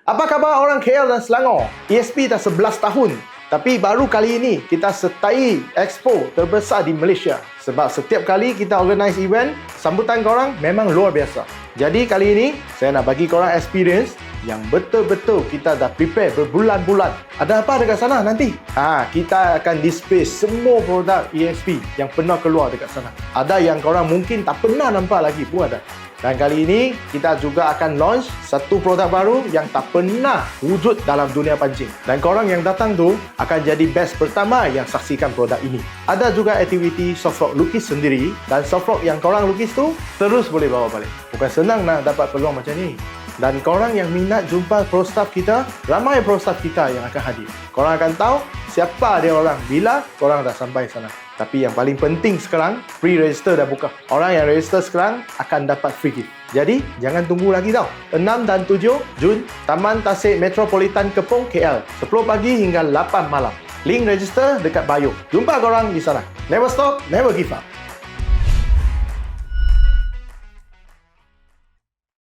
Apa khabar orang KL dan Selangor? ESP dah 11 tahun. Tapi baru kali ini kita sertai expo terbesar di Malaysia. Sebab setiap kali kita organize event, sambutan korang memang luar biasa. Jadi kali ini saya nak bagi korang experience yang betul-betul kita dah prepare berbulan-bulan. Ada apa dekat sana nanti? Kita akan display semua produk ESP yang pernah keluar dekat sana. Ada yang korang mungkin tak pernah nampak lagi pun ada. Dan kali ini kita juga akan launch satu produk baru yang tak pernah wujud dalam dunia pancing. Dan korang yang datang tu akan jadi batch pertama yang saksikan produk ini. Ada juga aktiviti soft rock lukis sendiri, dan soft rock yang korang lukis tu terus boleh bawa balik. Bukan senang nak dapat peluang macam ni. Dan korang yang minat jumpa pro staff kita, ramai pro staff kita yang akan hadir. Korang akan tahu siapa dia orang bila korang dah sampai sana. Tapi yang paling penting sekarang, pre-register dah buka. Orang yang register sekarang akan dapat free gift. Jadi, jangan tunggu lagi tau. 6 dan 7 Jun, Taman Tasik Metropolitan Kepong, KL. 10 pagi hingga 8 malam. Link register dekat bio. Jumpa korang di sana. Never stop, never give up.